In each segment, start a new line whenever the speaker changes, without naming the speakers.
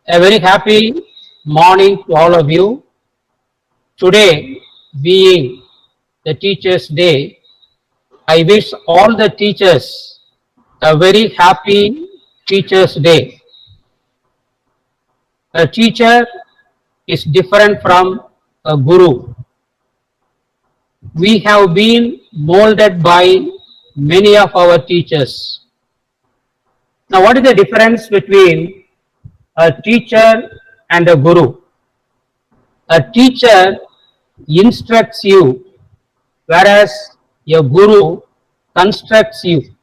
A very happy morning to all of you. Today, being the Teachers' Day, I wish all the teachers a very happy Teachers' Day. A teacher is different from a guru. We have been molded by many of our teachers. Now, what is the difference between a teacher and a guru? A teacher instructs you, whereas a guru constructs you.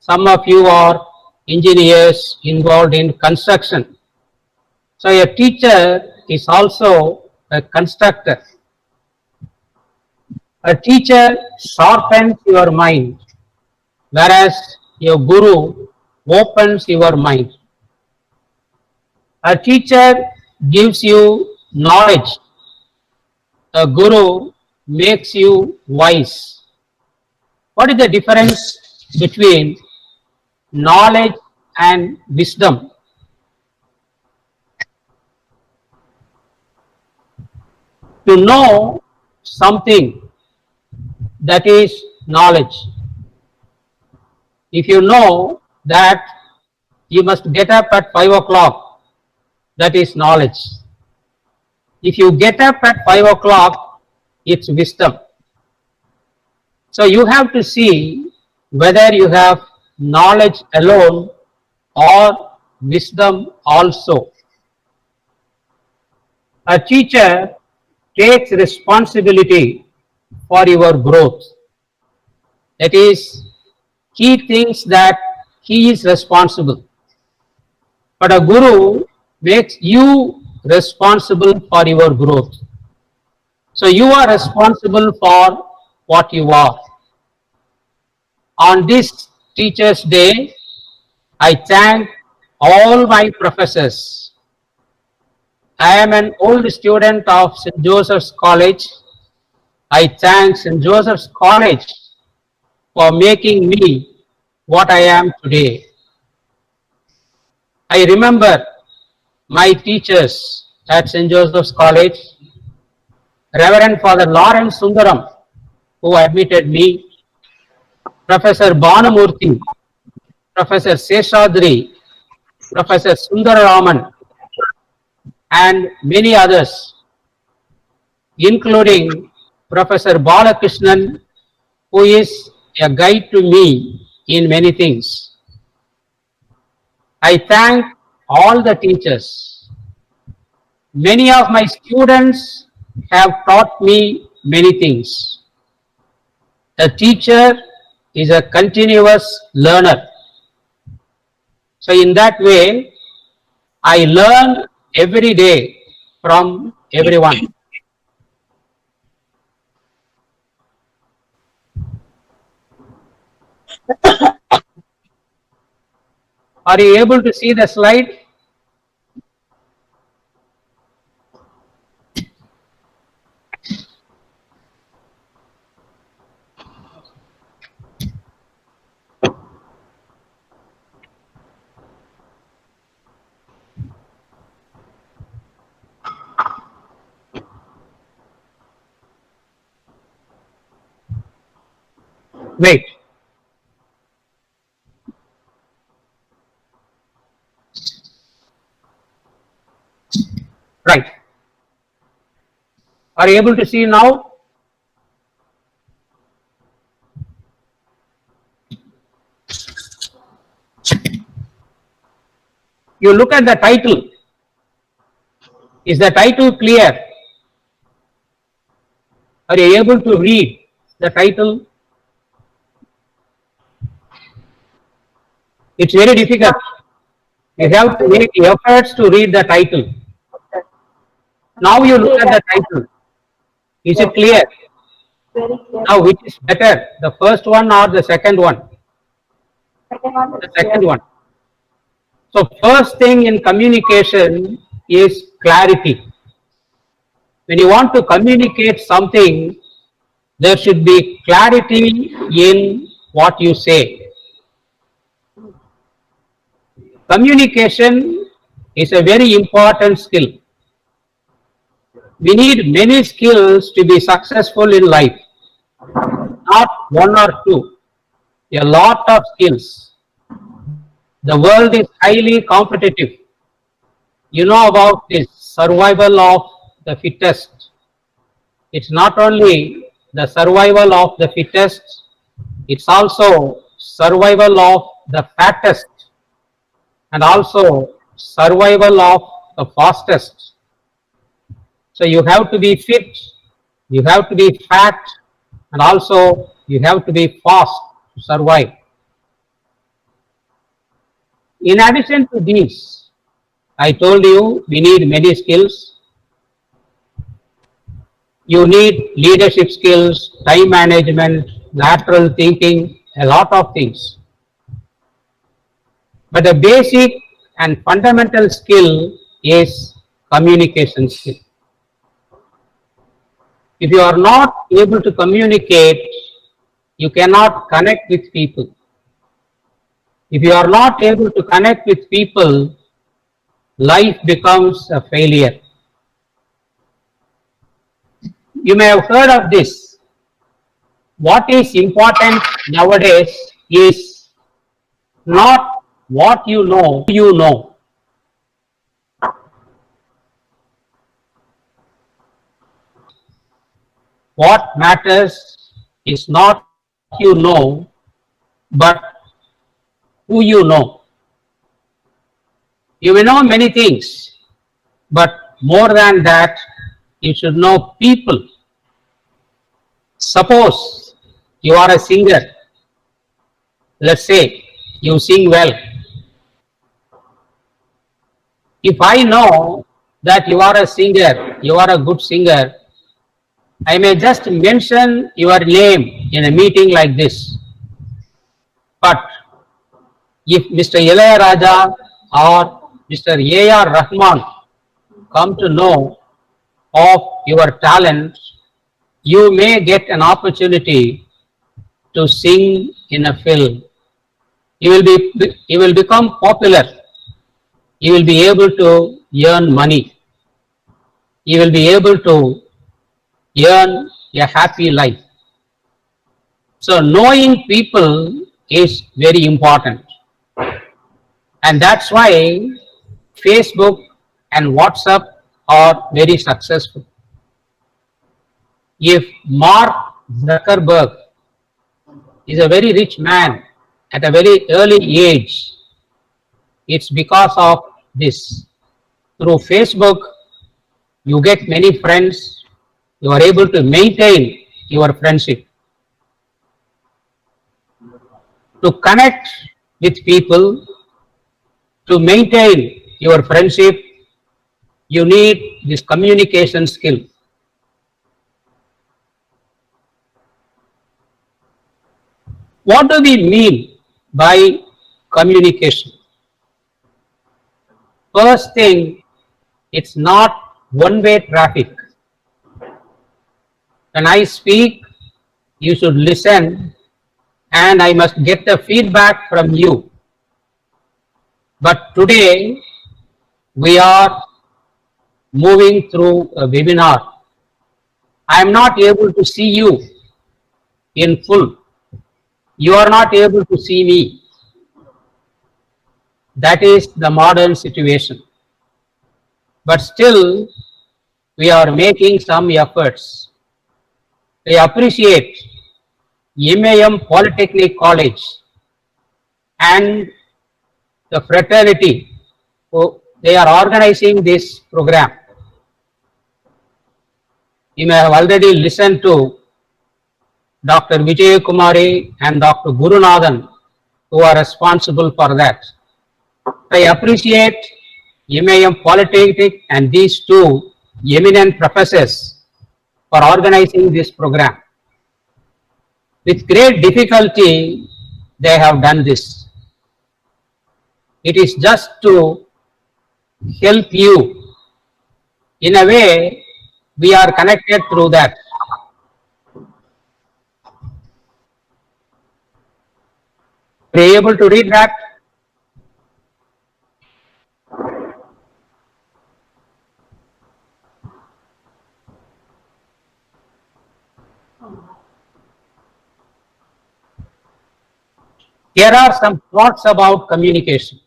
Some of you are engineers involved in construction. So a teacher is also a constructor. A teacher sharpens your mind, whereas a guru opens your mind. A teacher gives you knowledge. A guru makes you wise. What is the difference between knowledge and wisdom? To know something, that is knowledge. If you know that you must get up at 5 o'clock, that is knowledge. If you get up at 5 o'clock, it's wisdom. So you have to see whether you have knowledge alone or wisdom also. A teacher takes responsibility for your growth. That is, he thinks that he is responsible. But a guru makes you responsible for your growth. So you are responsible for what you are. On this Teachers' Day, I thank all my professors. I am an old student of St. Joseph's College. I thank St. Joseph's College for making me what I am today. I remember my teachers at St. Joseph's College, Reverend Father Lawrence Sundaram, who admitted me, Professor Banamurthy, Professor Seshadri, Professor Sundararaman, and many others, including Professor Balakrishnan, who is a guide to me in many things. I thank all the teachers. Many of my students have taught me many things. A teacher is a continuous learner. So in that way, I learn every day from everyone. Are you able to see the slide? Wait. Right. Are you able to see now? You look at the title. Is the title clear? Are you able to read the title? It's very difficult. You have to make efforts to read the title. Now you look at the title. Is it clear? Now which is better, the first one or the second one? The second one. So first thing in communication is clarity. When you want to communicate something, there should be clarity in what you say. Communication is a very important skill. We need many skills to be successful in life, not one or two, a lot of skills. The world is highly competitive. You know about this survival of the fittest. It's not only the survival of the fittest, it's also survival of the fattest and also survival of the fastest. So you have to be fit, you have to be fat, and also you have to be fast to survive. In addition to these, I told you we need many skills. You need leadership skills, time management, lateral thinking, a lot of things. But the basic and fundamental skill is communication skill. If you are not able to communicate, you cannot connect with people. If you are not able to connect with people, life becomes a failure. You may have heard of this. What is important nowadays is not what you know, you know. What matters is not what you know, but who you know. You may know many things, but more than that, you should know people. Suppose you are a singer. Let's say you sing well. If I know that you are a singer, you are a good singer, I may just mention your name in a meeting like this. But if Mr. Ilayaraja or Mr. A.R. Rahman come to know of your talent, you may get an opportunity to sing in a film. You will become popular. You will be able to earn money. You will be able to earn a happy life. So knowing people is very important. And that's why Facebook and WhatsApp are very successful. If Mark Zuckerberg is a very rich man at a very early age, it's because of this. Through Facebook, you get many friends, you are able to maintain your friendship. To connect with people, to maintain your friendship, you need this communication skill. What do we mean by communication? First thing, it's not one-way traffic. When I speak, you should listen and I must get the feedback from you. But today, we are moving through a webinar. I am not able to see you in full. You are not able to see me. That is the modern situation. But still, we are making some efforts. I appreciate MAM Polytechnic College and the fraternity who they are organizing this program. You may have already listened to Dr. Vijay Kumari and Dr. Gurunathan, who are responsible for that. I appreciate MAM Polytechnic and these two eminent professors for organizing this program. With great difficulty, they have done this. It is just to help you. In a way, we are connected through that. Are you able to read that? Here are some thoughts about communication.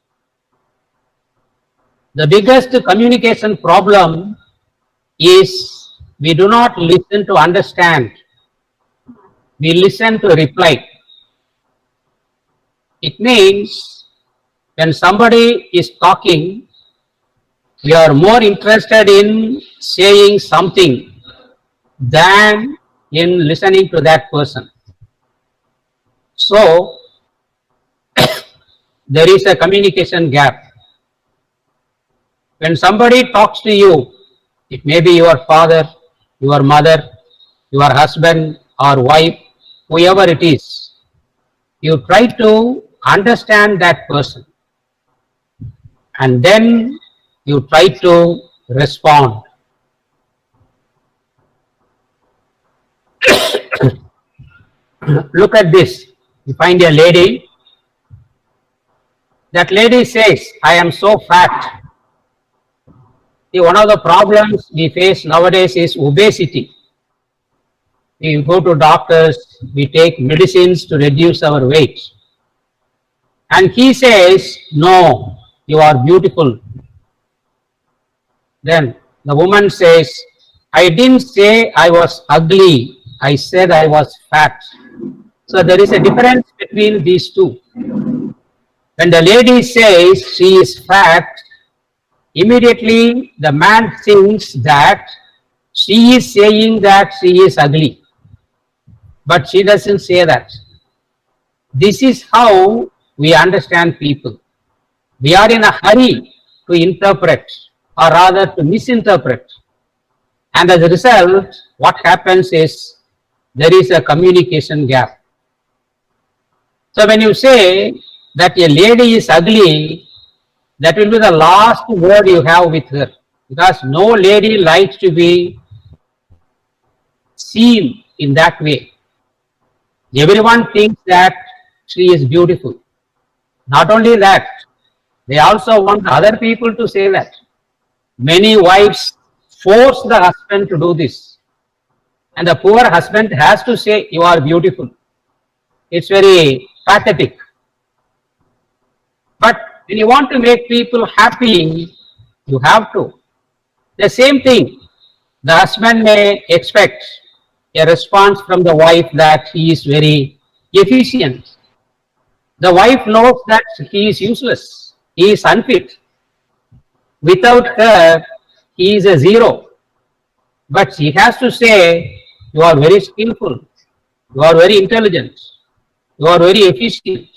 The biggest communication problem is we do not listen to understand, we listen to reply. It means when somebody is talking, we are more interested in saying something than in listening to that person. So, there is a communication gap. When somebody talks to you, it may be your father, your mother, your husband or wife, whoever it is, you try to understand that person and then you try to respond. Look at this. You find a lady, that lady says, I am so fat. See, one of the problems we face nowadays is obesity. We go to doctors, we take medicines to reduce our weight. And he says, no, you are beautiful. Then the woman says, I didn't say I was ugly, I said I was fat. So there is a difference between these two. When the lady says she is fat, immediately the man thinks that she is saying that she is ugly. But she doesn't say that. This is how we understand people. We are in a hurry to interpret, or rather to misinterpret. And as a result, what happens is there is a communication gap. So when you say that a lady is ugly, that will be the last word you have with her, because no lady likes to be seen in that way. Everyone thinks that she is beautiful. Not only that, they also want other people to say that. Many wives force the husband to do this. And the poor husband has to say, you are beautiful. It's very pathetic. But when you want to make people happy, you have to. The same thing, the husband may expect a response from the wife that he is very efficient. The wife knows that he is useless, he is unfit. Without her, he is a zero. But she has to say, you are very skillful, you are very intelligent, you are very efficient.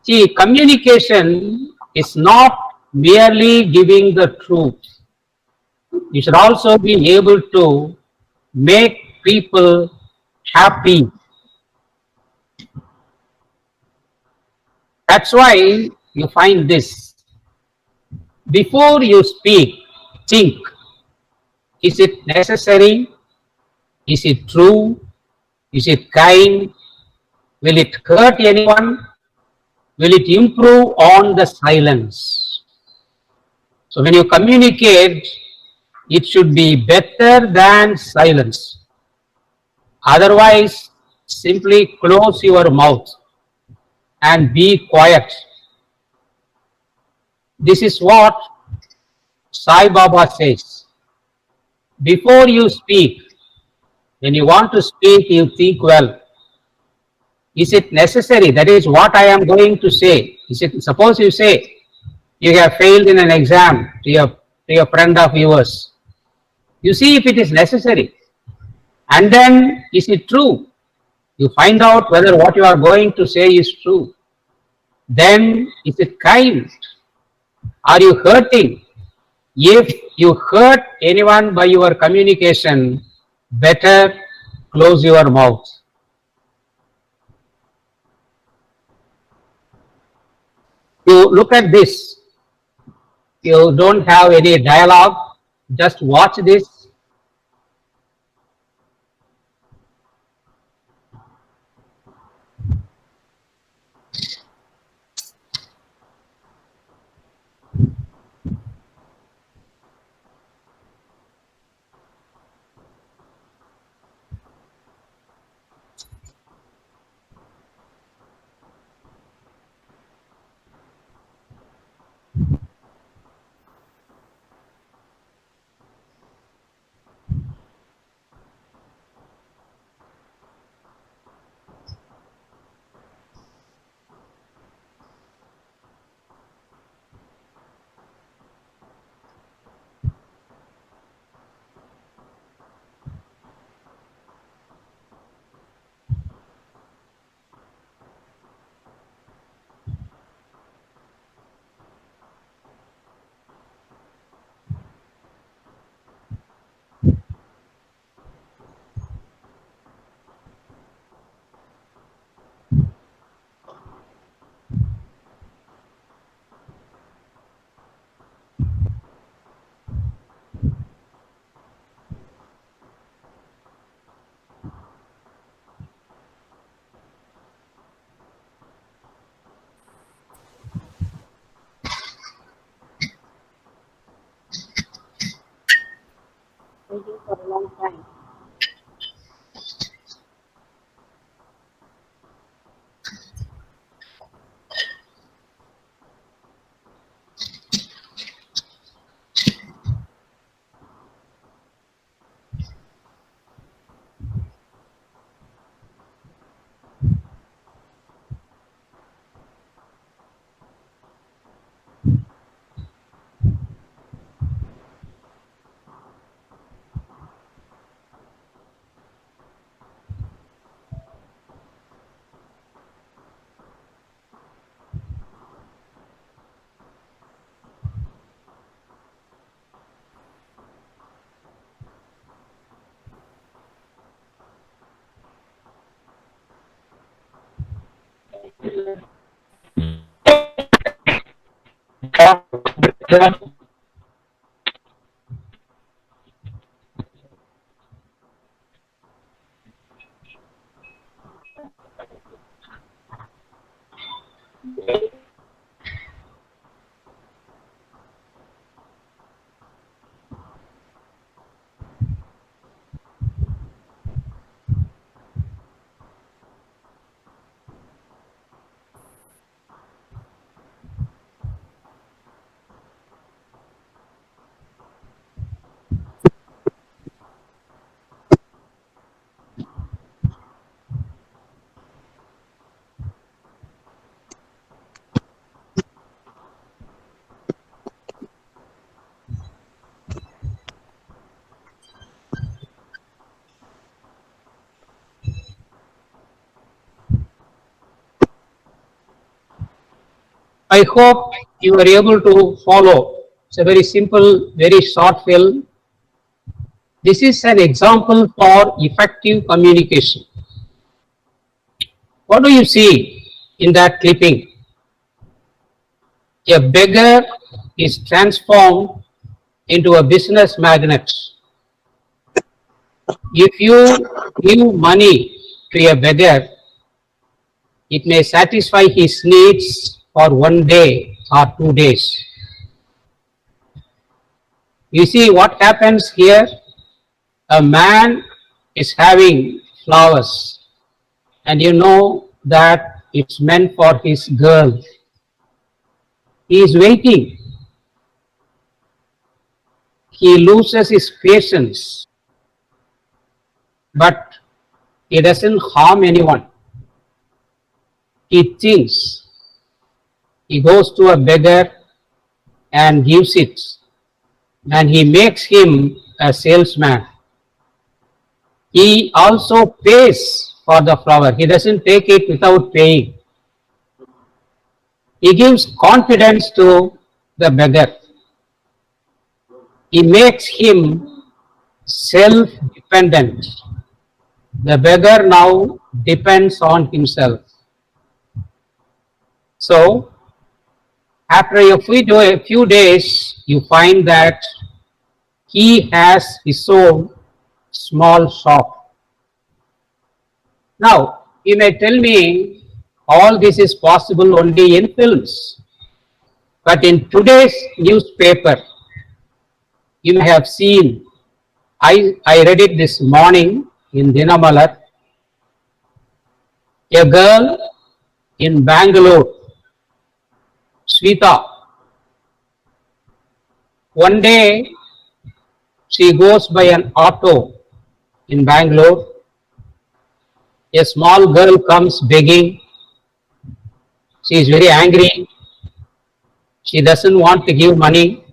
See, communication is not merely giving the truth. You should also be able to make people happy. That's why you find this. Before you speak, think, is it necessary? Is it true? Is it kind? Will it hurt anyone? Will it improve on the silence? So when you communicate, it should be better than silence. Otherwise, simply close your mouth and be quiet. This is what Sai Baba says. Before you speak, when you want to speak, you think well. Is it necessary? That is what I am going to say. Is it, suppose you say you have failed in an exam to your friend of yours. You see if it is necessary. And then, is it true? You find out whether what you are going to say is true. Then, is it kind? Are you hurting? If you hurt anyone by your communication, better close your mouth. You look at this. You don't have any dialogue. Just watch this.
waiting for a long time.
I hope you are able to follow. It's a very simple, very short film. This is an example for effective communication. What do you see in that clipping? A beggar is transformed into a business magnate. If you give money to a beggar, it may satisfy his needs for 1 day or 2 days. You see what happens here? A man is having flowers, and you know that it's meant for his girl. He is waiting. He loses his patience, but he doesn't harm anyone. He thinks. He goes to a beggar and gives it, and he makes him a salesman. He also pays for the flower. He doesn't take it without paying. He gives confidence to the beggar. He makes him self-dependent. The beggar now depends on himself. So, after a few days, you find that he has his own small shop. Now, you may tell me all this is possible only in films. But in today's newspaper, you may have seen, I read it this morning in Dinamalar, a girl in Bangalore, Sweta. One day, she goes by an auto in Bangalore. A small girl comes begging. She is very angry. She doesn't want to give money.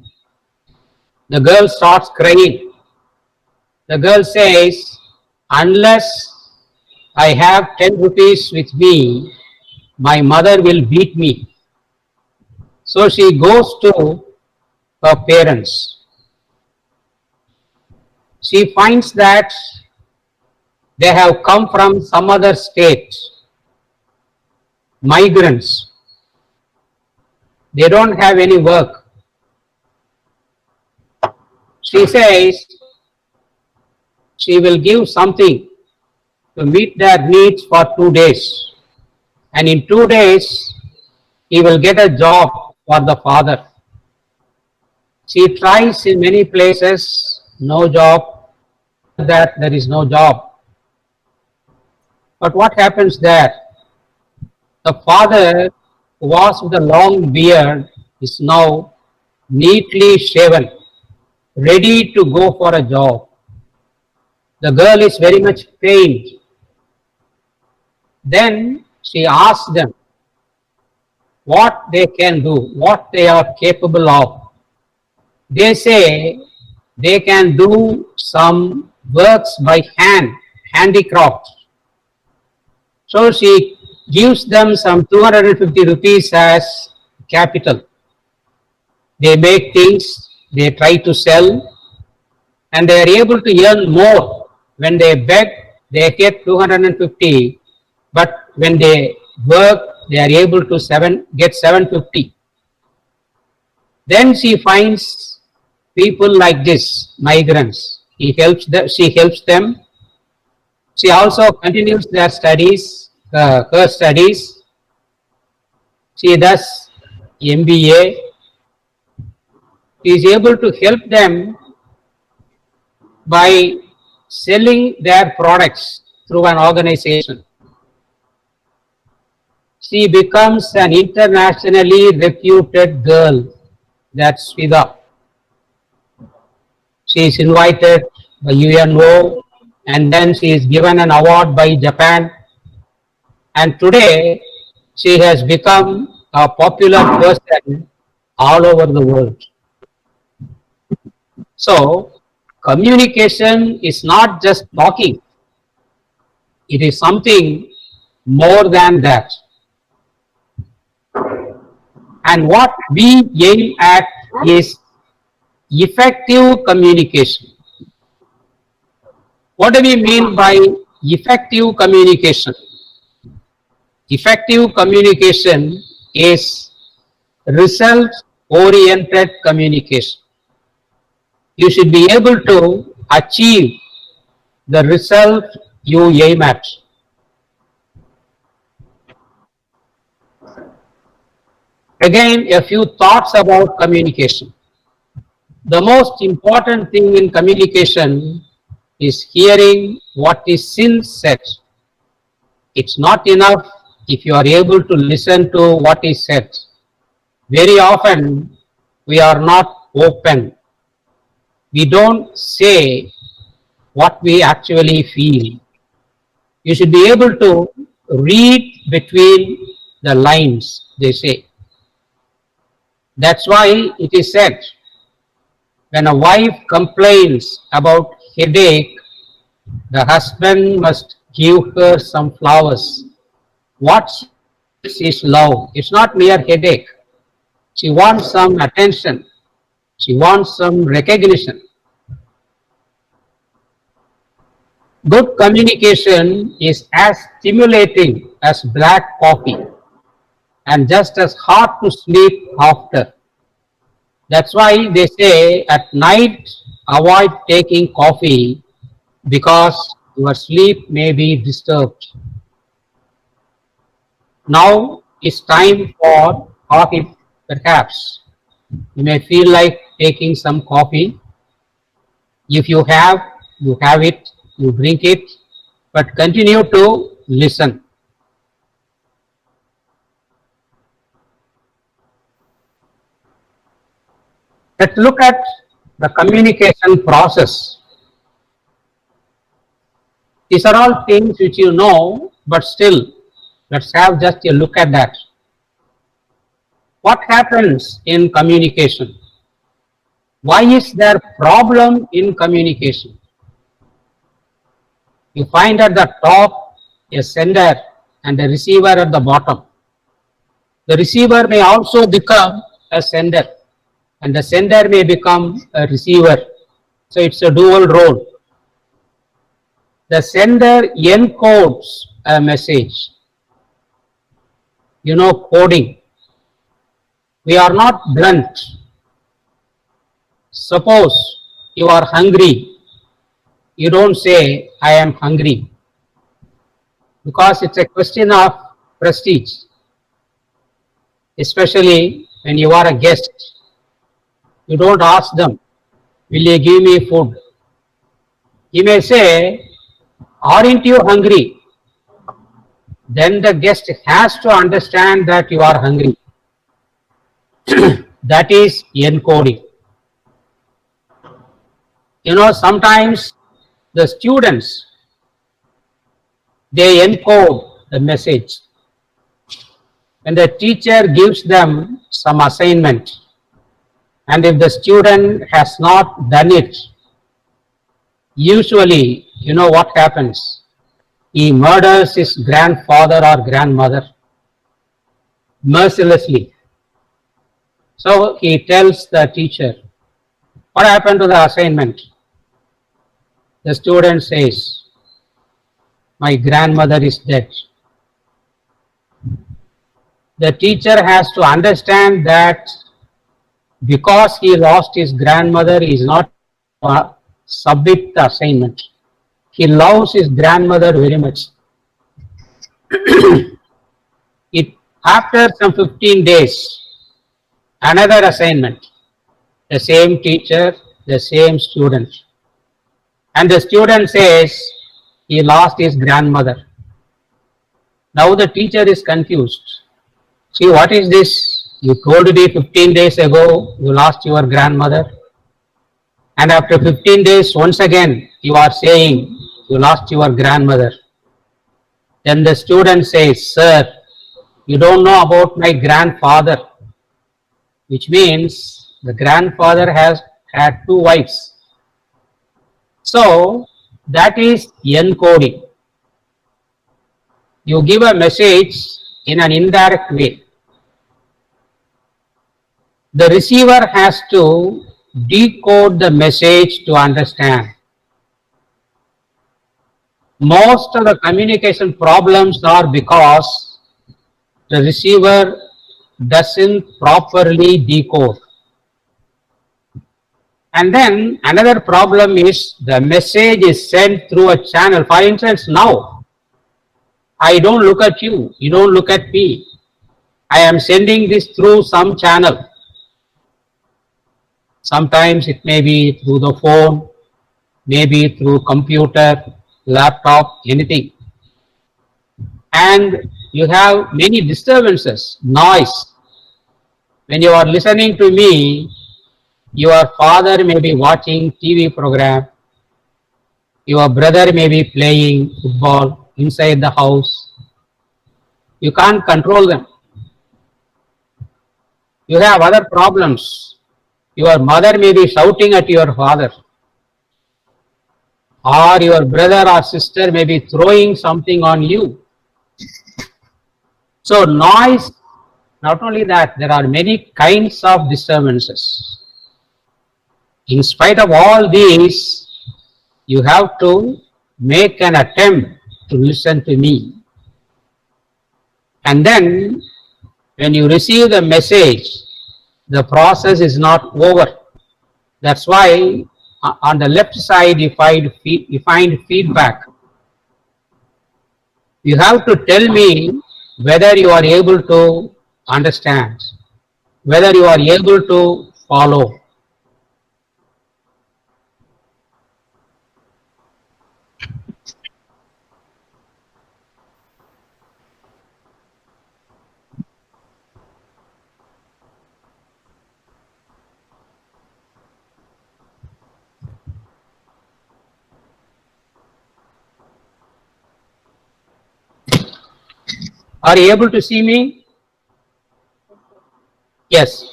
The girl starts crying. The girl says, unless I have 10 rupees with me, my mother will beat me. So she goes to her parents. She finds that they have come from some other state, migrants. They don't have any work. She says she will give something to meet their needs for 2 days. And in 2 days, he will get a job for the father. She tries in many places, no job. that there is no job. But what happens there? The father who was with a long beard is now neatly shaven, ready to go for a job. The girl is very much pained. Then she asks them what they can do, what they are capable of. They say they can do some works by hand, handicraft. So she gives them some 250 rupees as capital. They make things, they try to sell, and they are able to earn more. When they beg, they get 250, but when they work, they are able to get 750. Then she finds people like this, migrants. She helps them. She also continues their studies, her studies. She does MBA. She is able to help them by selling their products through an organization. She becomes an internationally reputed girl. That's Swida. She is invited by UNO, and then she is given an award by Japan. And today, she has become a popular person all over the world. So, communication is not just talking. It is something more than that. And what we aim at is effective communication. What do we mean by effective communication? Effective communication is result-oriented communication. You should be able to achieve the result you aim at. Again, a few thoughts about communication. The most important thing in communication is hearing what is still said. It's not enough if you are able to listen to what is said. Very often, we are not open. We don't say what we actually feel. You should be able to read between the lines, they say. That's why it is said, when a wife complains about headache, the husband must give her some flowers. What is love? It's not mere headache. She wants some attention. She wants some recognition. Good communication is as stimulating as black coffee and just as hard to sleep after. That's why they say at night avoid taking coffee because your sleep may be disturbed. Now it's time for coffee, perhaps. You may feel like taking some coffee. If you have it, you drink it, but continue to listen. Let's look at the communication process. These are all things which you know, but still, let's have just a look at that. What happens in communication? Why is there problem in communication? You find at the top a sender and a receiver at the bottom. The receiver may also become a sender, and the sender may become a receiver. So it's a dual role. The sender encodes a message. You know, coding. We are not blunt. Suppose you are hungry. You don't say, I am hungry. Because it's a question of prestige. Especially when you are a guest. You don't ask them, will you give me food? He may say, aren't you hungry? Then the guest has to understand that you are hungry. That is encoding. Sometimes the students, they encode the message. When the teacher gives them some assignment, and if the student has not done it, usually, what happens? He murders his grandfather or grandmother mercilessly. So he tells the teacher, what happened to the assignment? The student says, my grandmother is dead. The teacher has to understand that because he lost his grandmother, he is not submit the assignment. He loves his grandmother very much. After some 15 days, another assignment, the same teacher, the same student. And the student says he lost his grandmother. Now the teacher is confused. See, what is this? You told me 15 days ago you lost your grandmother. And after 15 days, once again, you are saying you lost your grandmother. Then the student says, sir, you don't know about my grandfather, which means the grandfather has had 2 wives. So that is encoding. You give a message in an indirect way. The receiver has to decode the message to understand. Most of the communication problems are because the receiver doesn't properly decode. And then another problem is the message is sent through a channel. For instance, now, I don't look at you, you don't look at me. I am sending this through some channel. Sometimes it may be through the phone, maybe through computer, laptop, anything. And you have many disturbances, noise. When you are listening to me, your father may be watching TV program, your brother may be playing football inside the house. You can't control them. You have other problems. Your mother may be shouting at your father, or your brother or sister may be throwing something on you. So noise, not only that, there are many kinds of disturbances. In spite of all these, you have to make an attempt to listen to me. And then, when you receive the message, the process is not over. That's why on the left side you find feedback. You have to tell me whether you are able to understand, whether you are able to follow. Are you able to see me? Yes.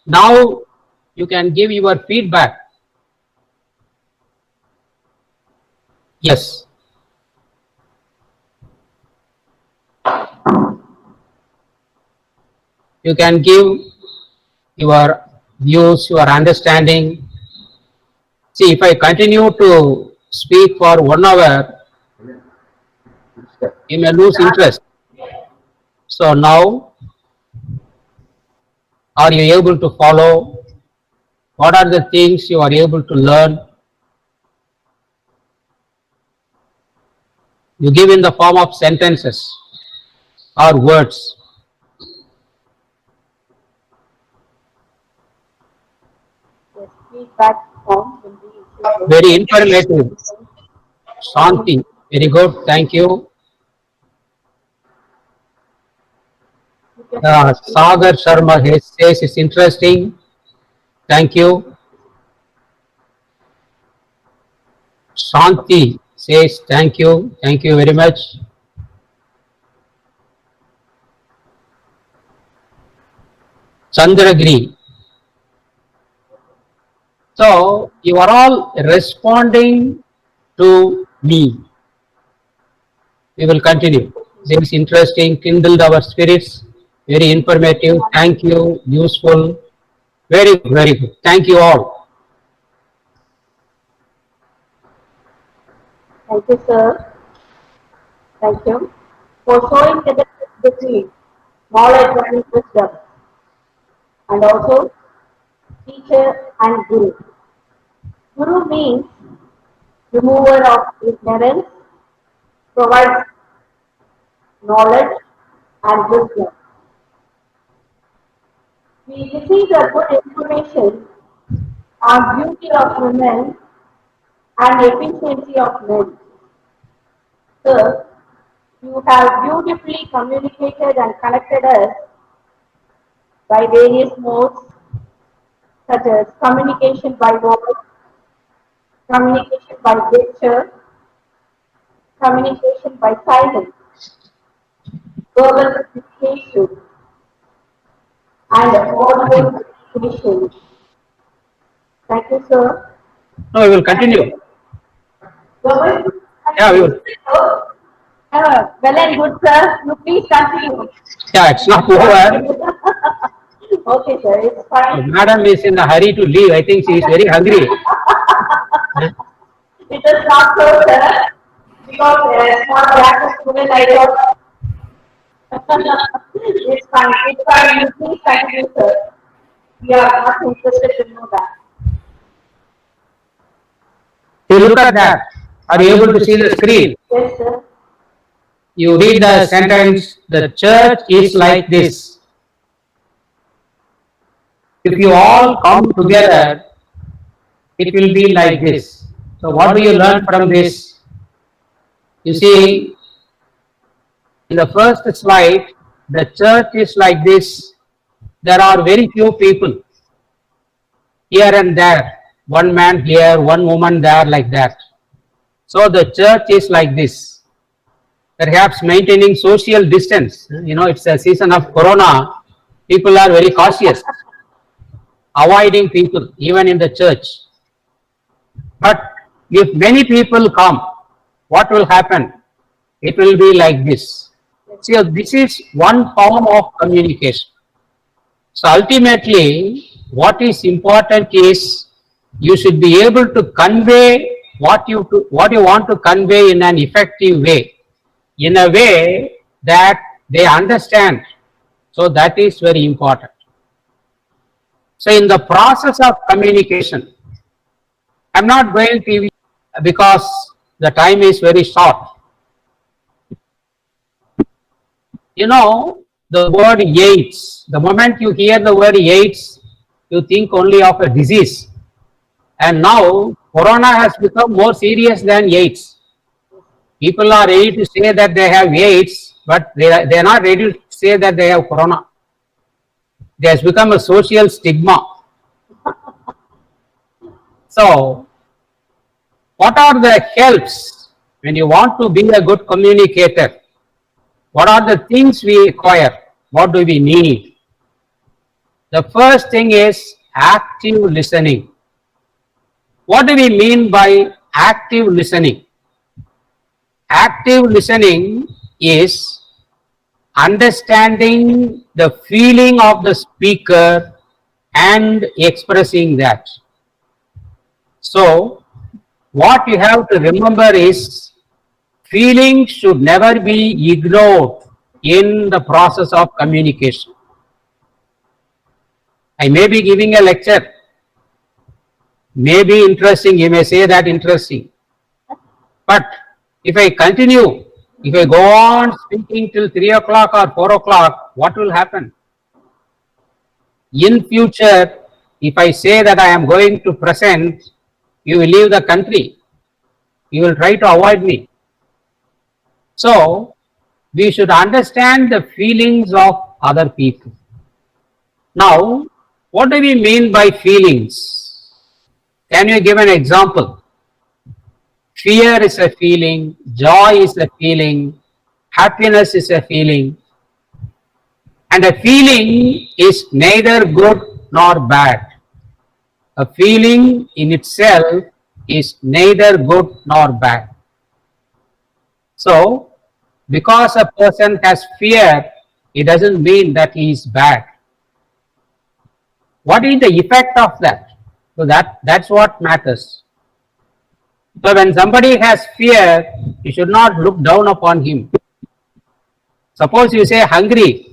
Now you can give your feedback. Yes. You can give your views, your understanding. See, if I continue to speak for 1 hour, you may lose interest. So now, are you able to follow? What are the things you are able to learn? You give in the form of sentences or words.
Yes, feedback form will be
Very informative. Shanti, very good, thank you. Sagar Sharma says it's interesting, thank you. Shanti says thank you very much. Chandragiri. So you are all responding to me. We will continue. This is interesting, kindled our spirits, very informative, thank you, useful, very good. Thank you all.
Thank you, sir. Thank you for showing the difference between knowledge and wisdom, and also teacher and guru. Guru means remover of ignorance, provides knowledge and wisdom. We receive the good information on beauty of women and efficiency of men. Sir, you have beautifully communicated and connected us by various modes such as communication by voice, communication by gesture, communication by silence, verbal communication, and audio communication. Thank you, sir.
No, we will continue. Yeah, we will.
Well and good, sir. You please continue.
Yeah, it's not over.
Okay, sir. It's fine.
Madam is in a hurry to leave. I think she is very hungry.
It is not so, sir. Because small classes student I don't. It's fine. It's fine. You please continue, sir. We are not interested to know that.
You look at that. Are you able to see the screen?
Yes, sir.
You read the sentence, the church is like this. If you all come together, it will be like this. So what do you learn from this? You see, in the first slide, the church is like this. There are very few people here and there. One man here, one woman there, like that. So the church is like this. Perhaps maintaining social distance. You know, it's a season of corona. People are very cautious, avoiding people, even in the church. But if many people come, what will happen? It will be like this. See, this is one form of communication. So ultimately, what is important is you should be able to convey what you want to convey in an effective way, in a way that they understand. So that is very important. So in the process of communication, I'm not going to, because the time is very short. You know, the word AIDS, the moment you hear the word AIDS, you think only of a disease. And now, corona has become more serious than AIDS. People are ready to say that they have AIDS, but they are not ready to say that they have corona. It has become a social stigma. So, what are the helps when you want to be a good communicator? What are the things we require? What do we need? The first thing is active listening. What do we mean by active listening? Active listening is understanding the feeling of the speaker and expressing that. So, what you have to remember is feelings should never be ignored in the process of communication. I may be giving a lecture, may be interesting, you may say that interesting, but if I continue, if I go on speaking till 3 o'clock or 4 o'clock, what will happen? In future, if I say that I am going to present, you will leave the country. You will try to avoid me. So, we should understand the feelings of other people. Now, what do we mean by feelings? Can you give an example? Fear is a feeling, joy is a feeling, happiness is a feeling. And a feeling is neither good nor bad. A feeling in itself is neither good nor bad. So, because a person has fear, it doesn't mean that he is bad. What is the effect of that? So that's what matters. So when somebody has fear, you should not look down upon him. Suppose you say hungry,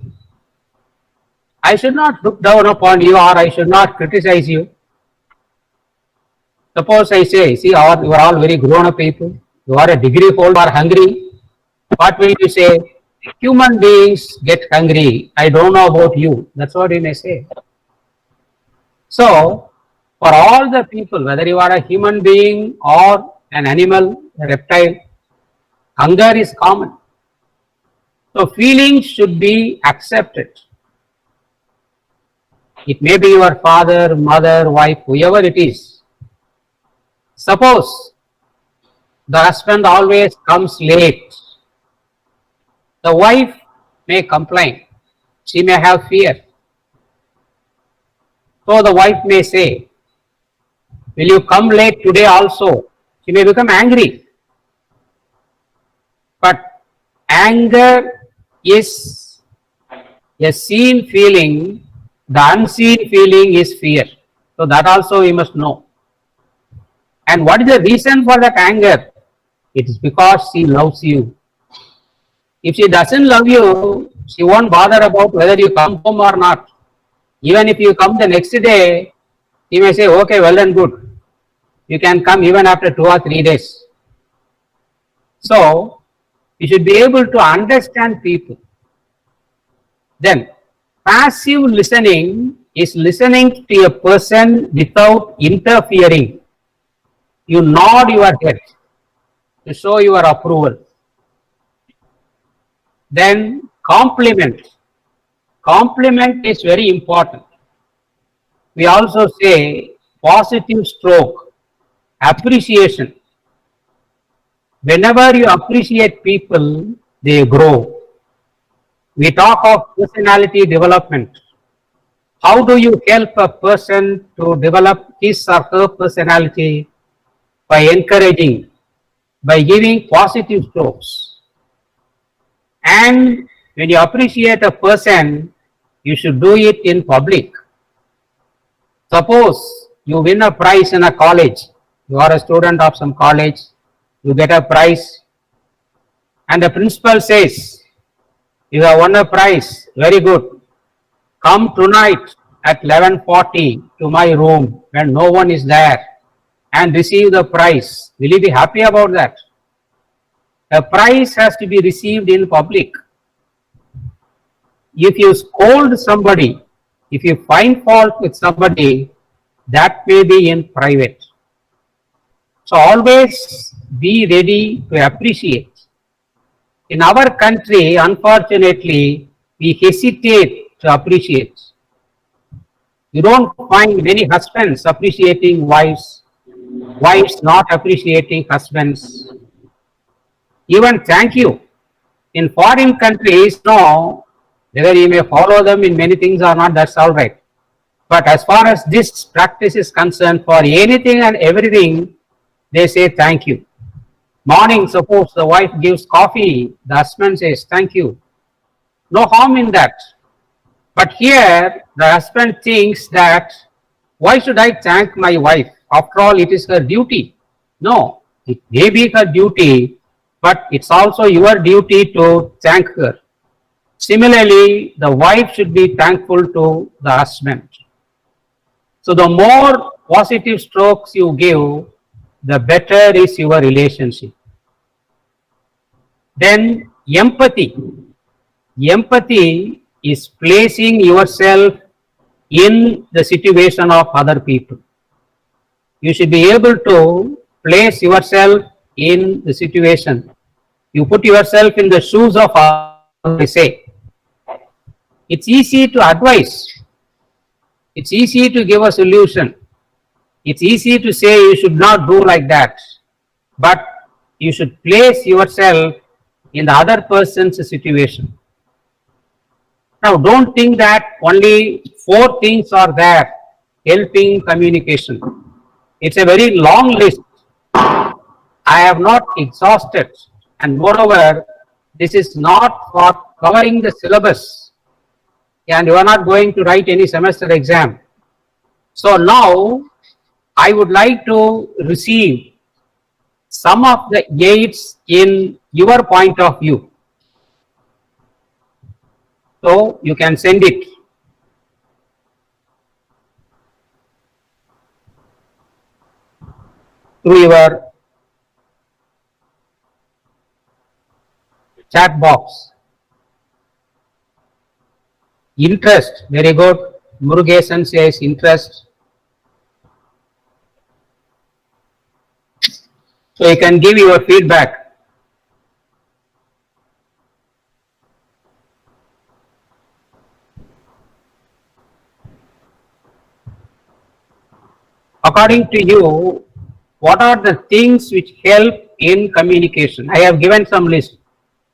I should not look down upon you, or I should not criticize you. Suppose I say, see, you are all very grown up people, you are a degree holder, you are hungry. What will you say? Human beings get hungry. I don't know about you. That's what you may say. So, for all the people, whether you are a human being or an animal, a reptile, hunger is common. So, feelings should be accepted. It may be your father, mother, wife, whoever it is. Suppose the husband always comes late. The wife may complain. She may have fear. So the wife may say, will you come late today also? She may become angry. But anger is a seen feeling, the unseen feeling is fear. So that also we must know. And what is the reason for that anger? It is because she loves you. If she doesn't love you, she won't bother about whether you come home or not. Even if you come the next day, she may say, okay, well and good. You can come even after 2 or 3 days. So, you should be able to understand people. Then, passive listening is listening to a person without interfering. You nod your head to show your approval. Then compliment. Compliment is very important. We also say positive stroke, appreciation. Whenever you appreciate people, they grow. We talk of personality development. How do you help a person to develop his or her personality? By encouraging, by giving positive strokes. And when you appreciate a person, you should do it in public. Suppose you win a prize in a college, you are a student of some college, you get a prize, and the principal says, you have won a prize, very good. Come tonight at 11:40 to my room when no one is there and receive the prize. Will you be happy about that? A prize has to be received in public. If you scold somebody, if you find fault with somebody, that may be in private. So always be ready to appreciate. In our country, unfortunately, we hesitate to appreciate. You don't find many husbands appreciating wives, wives not appreciating husbands. Even thank you. In foreign countries, no, whether you may follow them in many things or not, that's all right. But as far as this practice is concerned, for anything and everything, they say thank you. Morning, suppose the wife gives coffee, the husband says thank you. No harm in that. But here, the husband thinks that, why should I thank my wife? After all, it is her duty. No, it may be her duty, but it's also your duty to thank her. Similarly, the wife should be thankful to the husband. So the more positive strokes you give, the better is your relationship. Then empathy. Empathy is placing yourself in the situation of other people. You should be able to place yourself in the situation. You put yourself in the shoes of others, say. It's easy to advise. It's easy to give a solution. It's easy to say you should not do like that. But you should place yourself in the other person's situation. Now, don't think that only 4 things are there helping communication. It's a very long list. I have not exhausted, and moreover, this is not for covering the syllabus, and you are not going to write any semester exam. So now, I would like to receive some of the aids in your point of view. So you can send it. Through your chat box. Interest, very good. Murugesan says interest. So you can give your feedback. According to you, what are the things which help in communication? I have given some list.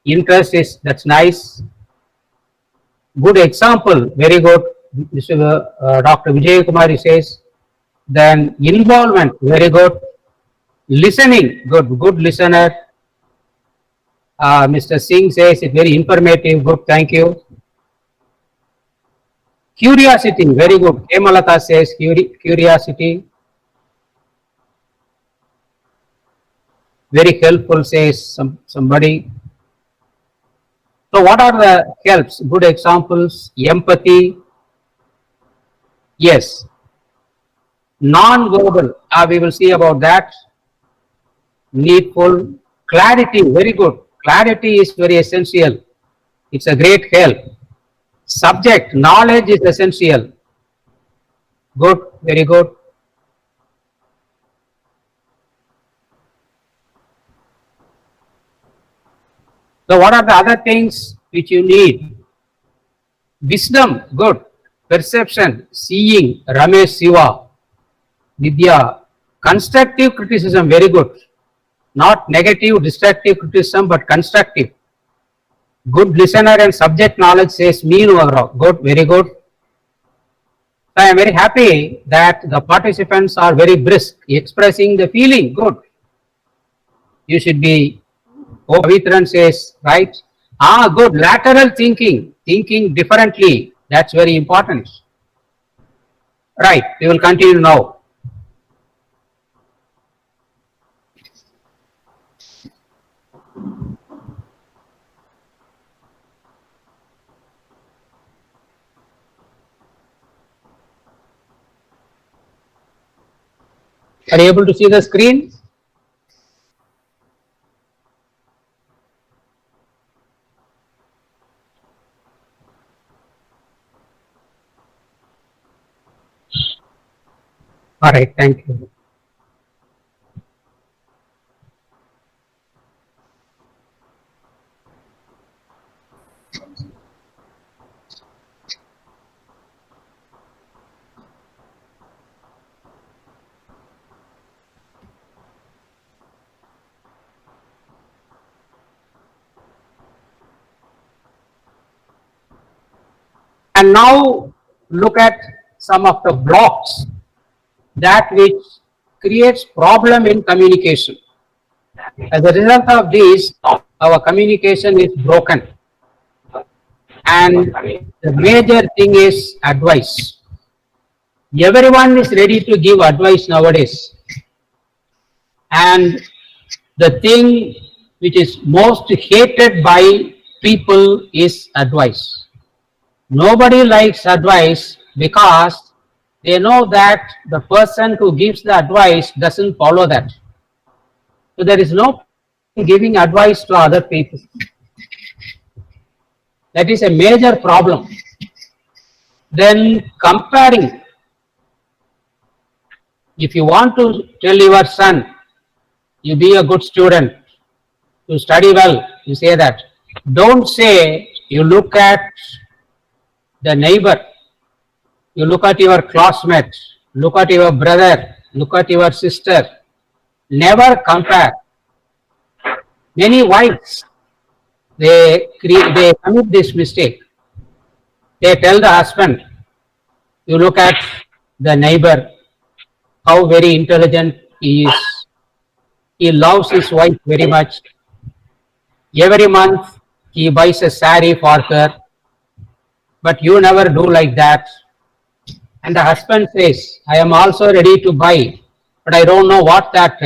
Interest is, that's nice. Good example, very good. Dr. Vijay Kumari says. Then involvement, very good. Listening, good listener. Mr. Singh says it's very informative, good, thank you. Curiosity, very good. Kemalata says curiosity. Very helpful, says somebody. So what are the helps? Good examples. Empathy. Yes. Non-verbal. We will see about that. Needful. Clarity. Very good. Clarity is very essential. It's a great help. Subject. Knowledge is essential. Good. Very good. So what are the other things which you need? Wisdom, good. Perception, seeing, Ramesh Siva, Vidya. Constructive criticism, very good. Not negative, destructive criticism, but constructive. Good listener and subject knowledge, says Meenu Agarwal. Good, very good. So I am very happy that the participants are very brisk, expressing the feeling. Good. You should be. Oh, Pavitran says, right? Good. Lateral thinking, thinking differently. That's very important. Right. We will continue now. Are you able to see the screen? All right, thank you. And now look at some of the blocks that which creates problem in communication. As a result of this, our communication is broken. And the major thing is advice. Everyone is ready to give advice nowadays. And the thing which is most hated by people is advice. Nobody likes advice because they know that the person who gives the advice doesn't follow that. So there is no giving advice to other people. That is a major problem. Then comparing. If you want to tell your son you be a good student, you study well, you say that. Don't say you look at the neighbor, you look at your classmate, look at your brother, look at your sister. Never compare. Many wives, they commit this mistake. They tell the husband, you look at the neighbor, how very intelligent he is. He loves his wife very much. Every month he buys a sari for her, but you never do like that. And the husband says, I am also ready to buy, but I don't know what that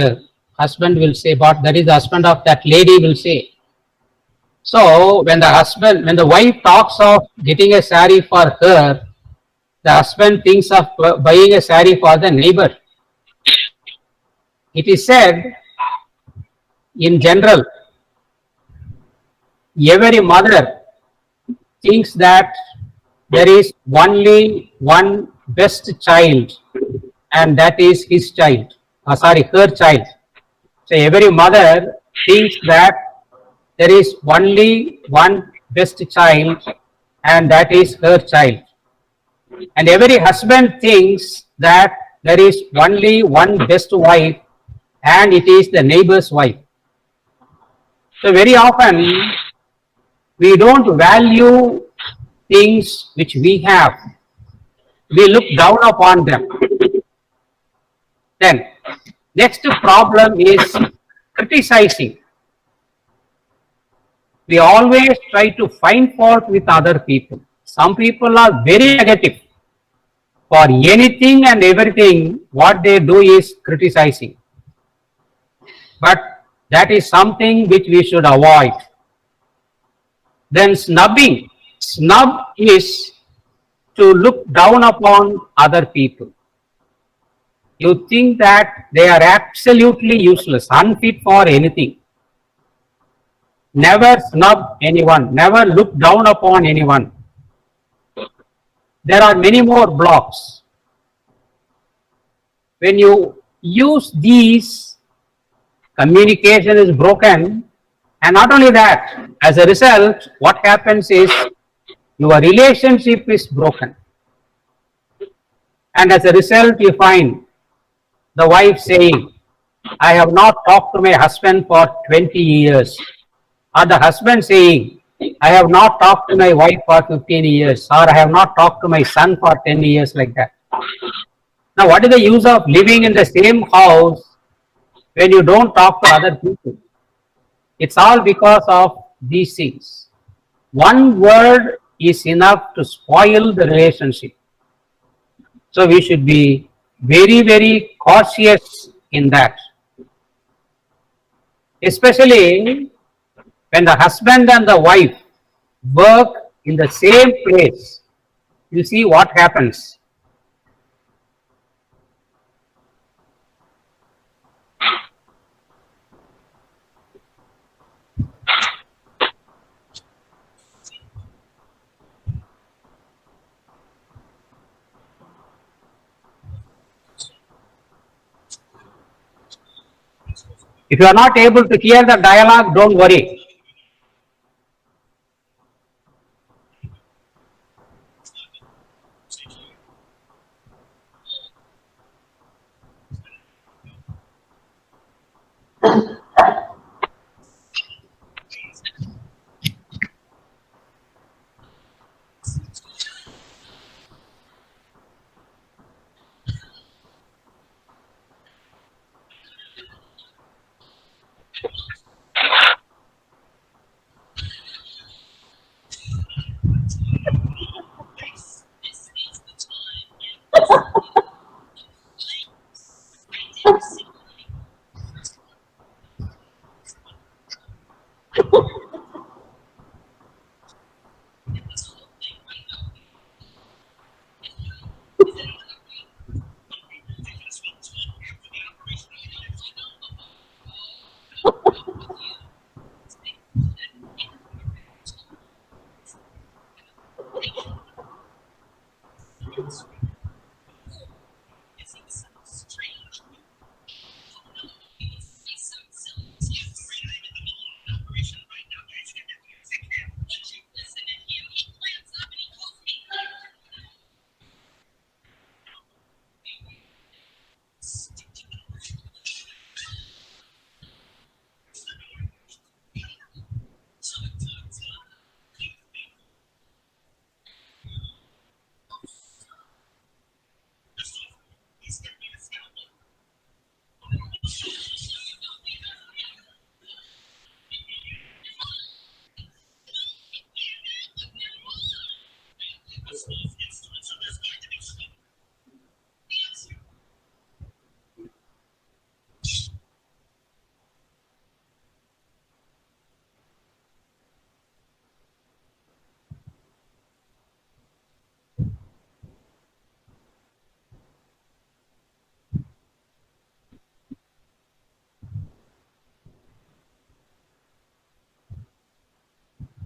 husband will say, but that is the husband of that lady will say. So when the wife talks of getting a sari for her, the husband thinks of buying a sari for the neighbor. It is said in general, every mother thinks that there is only one best child and that is his child, her child. So every mother thinks that there is only one best child and that is her child. And every husband thinks that there is only one best wife and it is the neighbor's wife. So very often we don't value things which we have. We look down upon them. Then next problem is criticizing. We always try to find fault with other people. Some people are very negative. For anything and everything, what they do is criticizing. But that is something which we should avoid. Then snubbing. Snub is to look down upon other people. You think that they are absolutely useless, unfit for anything. Never snub anyone, never look down upon anyone. There are many more blocks. When you use these, communication is broken, and not only that, as a result, what happens is your relationship is broken. And as a result, you find the wife saying, I have not talked to my husband for 20 years. Or the husband saying, I have not talked to my wife for 15 years. Or I have not talked to my son for 10 years, like that. Now, what is the use of living in the same house when you don't talk to other people? It's all because of these things. One word is enough to spoil the relationship. So we should be very, very cautious in that. Especially when the husband and the wife work in the same place, you see what happens. If you are not able to hear the dialogue, don't worry.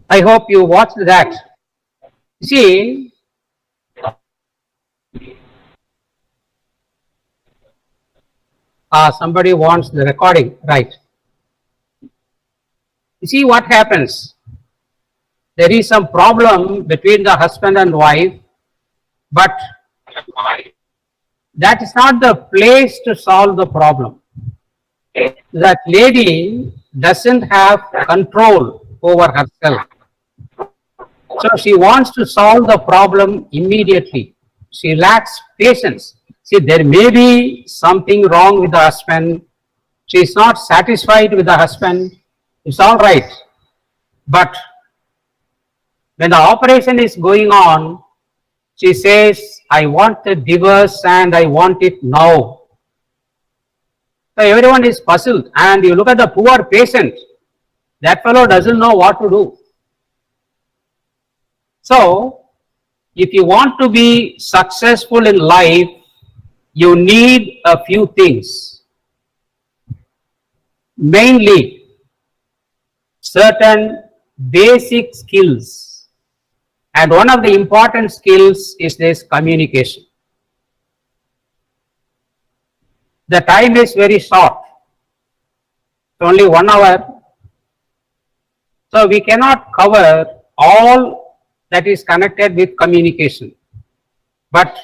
I hope you watched that. See, somebody wants the recording, right? You see what happens? There is some problem between the husband and wife, but that is not the place to solve the problem. That lady doesn't have control over herself. So she wants to solve the problem immediately. She lacks patience. See, there may be something wrong with the husband. She is not satisfied with the husband. It's all right. But when the operation is going on, she says, I want the divorce and I want it now. So everyone is puzzled, and you look at the poor patient, that fellow doesn't know what to do. So, if you want to be successful in life, you need a few things. Mainly, certain basic skills. And one of the important skills is this communication. The time is very short. It's only 1 hour. So we cannot cover all that is connected with communication. But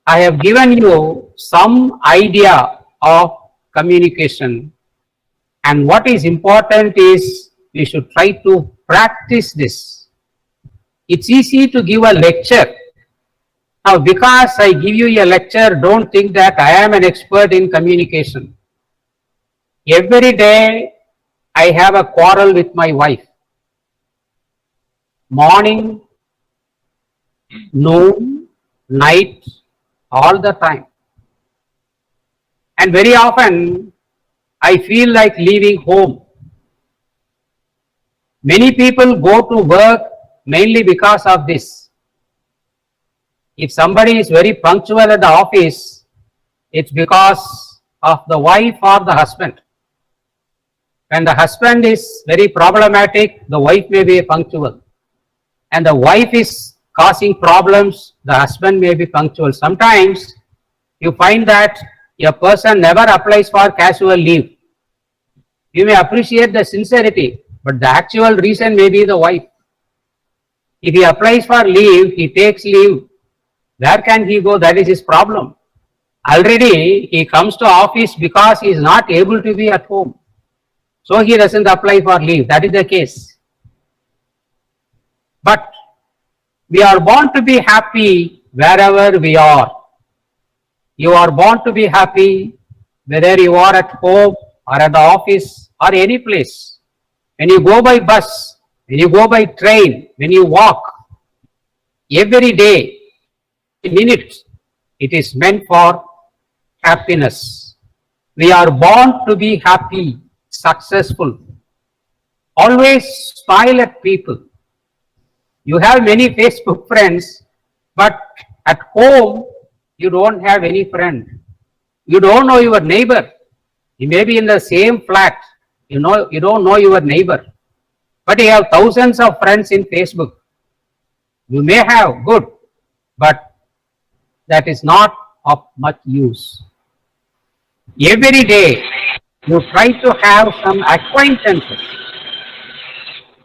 I have given you some idea of communication. And what is important is we should try to practice this. It's easy to give a lecture. Now, because I give you a lecture, don't think that I am an expert in communication. Every day, I have a quarrel with my wife. Morning, noon, night, all the time. And very often, I feel like leaving home. Many people go to work mainly because of this. If somebody is very punctual at the office, it's because of the wife or the husband. When the husband is very problematic, the wife may be punctual. And the wife is causing problems, the husband may be punctual. Sometimes you find that a person never applies for casual leave. You may appreciate the sincerity, but the actual reason may be the wife. If he applies for leave, he takes leave. Where can he go? That is his problem. Already he comes to office because he is not able to be at home. So he doesn't apply for leave. That is the case. But we are born to be happy wherever we are. You are born to be happy whether you are at home or at the office or any place. When you go by bus, when you go by train, when you walk, every day, minute, it is meant for happiness. We are born to be happy, successful. Always smile at people. You have many Facebook friends, but at home, you don't have any friend. You don't know your neighbor. You may be in the same flat. You don't know your neighbor. But you have thousands of friends in Facebook. You may have good, but that is not of much use. Every day, you try to have some acquaintances.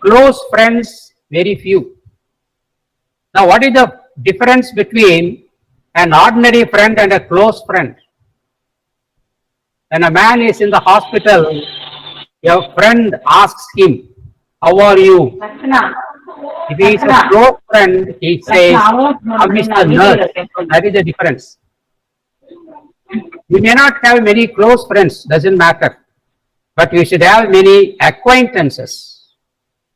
Close friends, very few. Now, what is the difference between an ordinary friend and a close friend? When a man is in the hospital, your friend asks him, how are you? If he is a close friend, he says, how is the nurse? That is the difference. We may not have many close friends, doesn't matter. But we should have many acquaintances.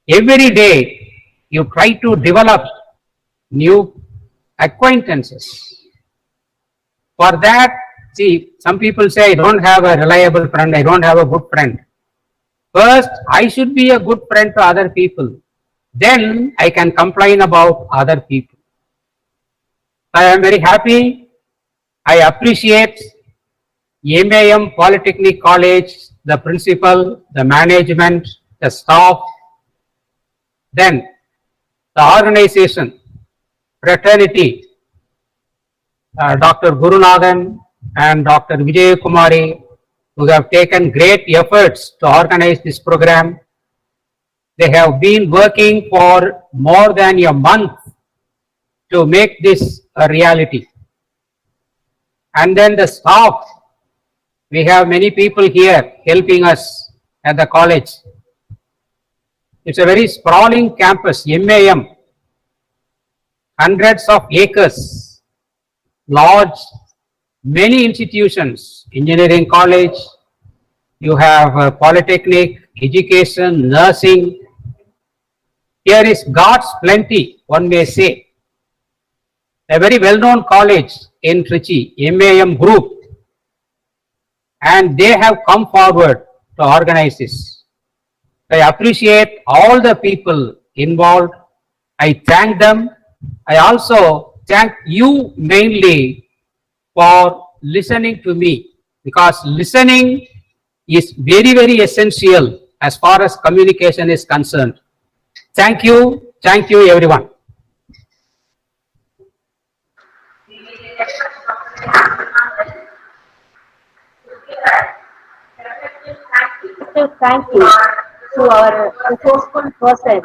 Every day, you try to develop new acquaintances. For that, see, some people say, I don't have a reliable friend, I don't have a good friend. First, I should be a good friend to other people. Then I can complain about other people. I am very happy. I appreciate MAM Polytechnic College, the principal, the management, the staff. Then the organization, fraternity, Dr. Gurunathan and Dr. Vijay Kumari, who have taken great efforts to organize this program. They have been working for more than a month to make this a reality. And then the staff, we have many people here helping us at the college. It's a very sprawling campus, MAM, hundreds of acres, large, many institutions, engineering college, you have polytechnic, education, nursing. Here is God's plenty, one may say. A very well-known college in Trichy, MAM group, and they have come forward to organize this. I appreciate all the people involved. I thank them. I also thank you mainly for listening to me, because listening is very, very essential as far as communication is concerned. Thank you everyone.
Thank you to our resourceful person,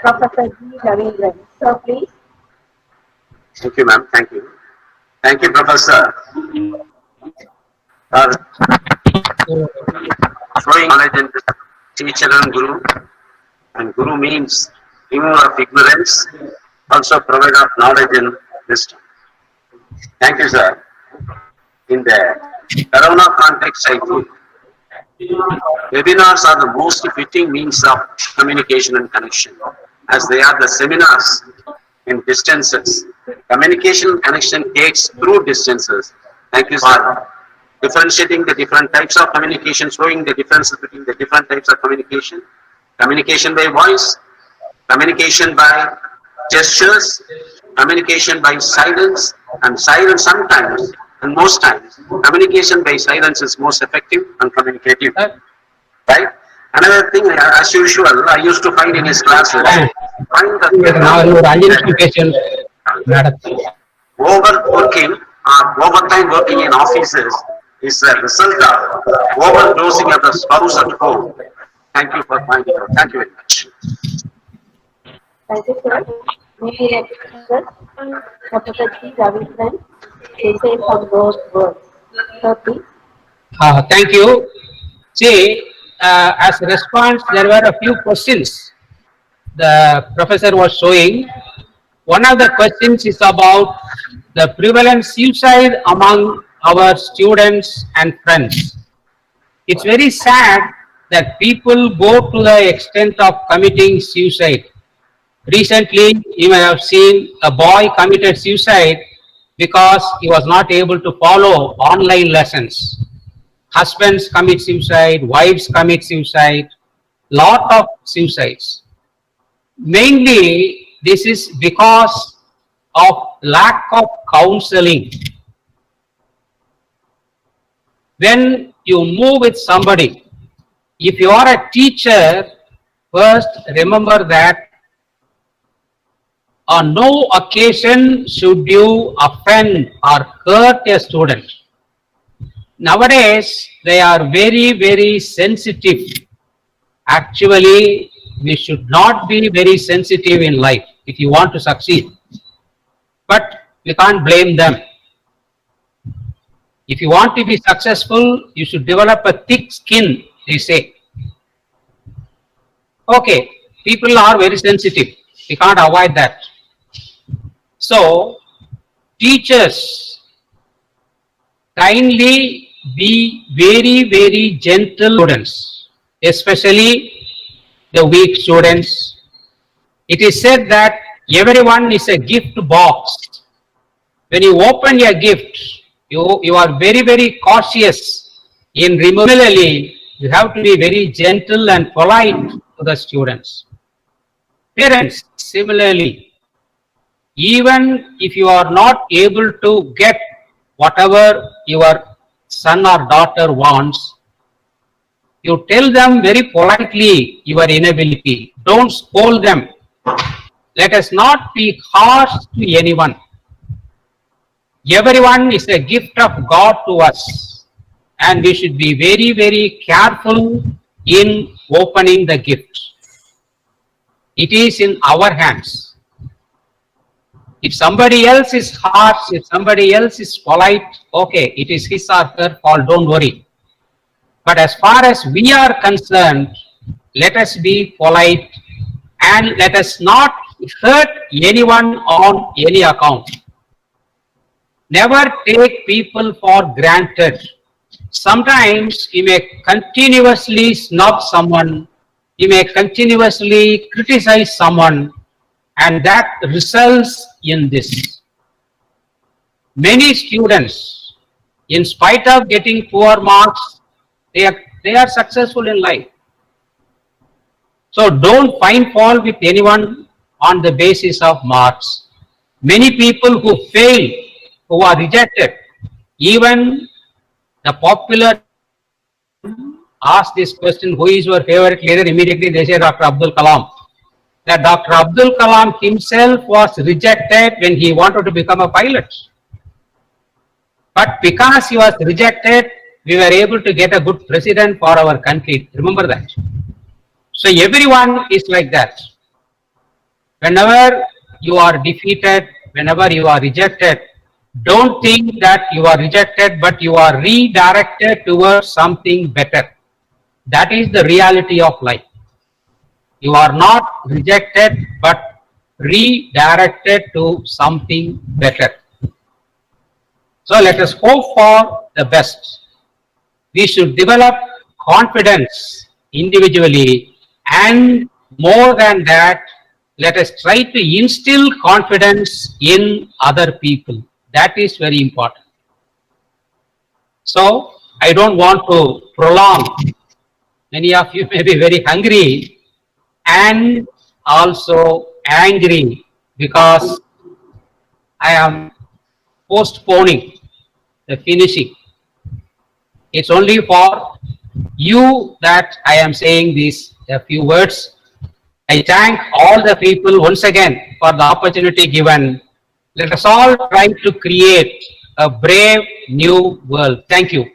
Professor G. Ravindran. Sir, please.
Thank you, ma'am. Thank you. Thank you, Professor. Showing knowledge in teacher and Guru. And Guru means remover of ignorance, also provider of knowledge and wisdom. Thank you, sir. In the Corona context, I think webinars are the most fitting means of communication and connection, as they are the seminars in distances. Communication and connection takes through distances. Thank you, sir. Differentiating the different types of communication, showing the differences between the different types of communication. Communication by voice, communication by gestures, communication by silence, and silence sometimes, and most times, communication by silence is most effective and communicative. Right? Another thing, as usual, I used to find in his classes, overworking or overtime working in offices is a result of overdosing of the spouse at home. Thank you for finding out. Thank you very much.
Thank you, sir. Maybe next, sir, Professor G. Ravindran to say some those words. Sir, please.
Thank you. See, as a response, there were a few questions the professor was showing. One of the questions is about the prevalent suicide among our students and friends. It's very sad that people go to the extent of committing suicide. Recently, you may have seen a boy committed suicide because he was not able to follow online lessons. Husbands commit suicide, wives commit suicide, lot of suicides. Mainly, this is because of lack of counseling. When you move with somebody, if you are a teacher, first remember that on no occasion should you offend or hurt a student. Nowadays, they are very, very sensitive. Actually, we should not be very sensitive in life if you want to succeed. But we can't blame them. If you want to be successful, you should develop a thick skin, they say. Okay, people are very sensitive. We can't avoid that. So, teachers, kindly be very, very gentle students, especially the weak students. It is said that everyone is a gift box. When you open your gift, you are very, very cautious in removing. You have to be very gentle and polite to the students. Parents, similarly, even if you are not able to get whatever your son or daughter wants, You tell them very politely your inability. Don't scold them. Let us not be harsh to anyone. Everyone is a gift of God to us, and we should be very, very careful in opening the gift. It is in our hands. If somebody else is harsh, if somebody else is polite, okay, it is his or her fault, don't worry. But as far as we are concerned, let us be polite and let us not hurt anyone on any account. Never take people for granted. Sometimes you may continuously snub someone, you may continuously criticize someone, and that results in this. Many students, in spite of getting poor marks, they are successful in life. So don't find fault with anyone on the basis of marks. Many people who fail, who are rejected, even the popular ask this question, who is your favorite leader? Immediately they say Dr. Abdul Kalam. That Dr. Abdul Kalam himself was rejected when he wanted to become a pilot. But because he was rejected, we were able to get a good president for our country. Remember that. So everyone is like that. Whenever you are defeated, whenever you are rejected, don't think that you are rejected, but you are redirected towards something better. That is the reality of life. You are not rejected, but redirected to something better. So let us hope for the best. We should develop confidence individually, and more than that, let us try to instill confidence in other people. That is very important. So I don't want to prolong. Many of you may be very hungry and also angry because I am postponing the finishing. It's only for you that I am saying these a few words. I thank all the people once again for the opportunity given. Let us all try to create a brave new world. Thank you.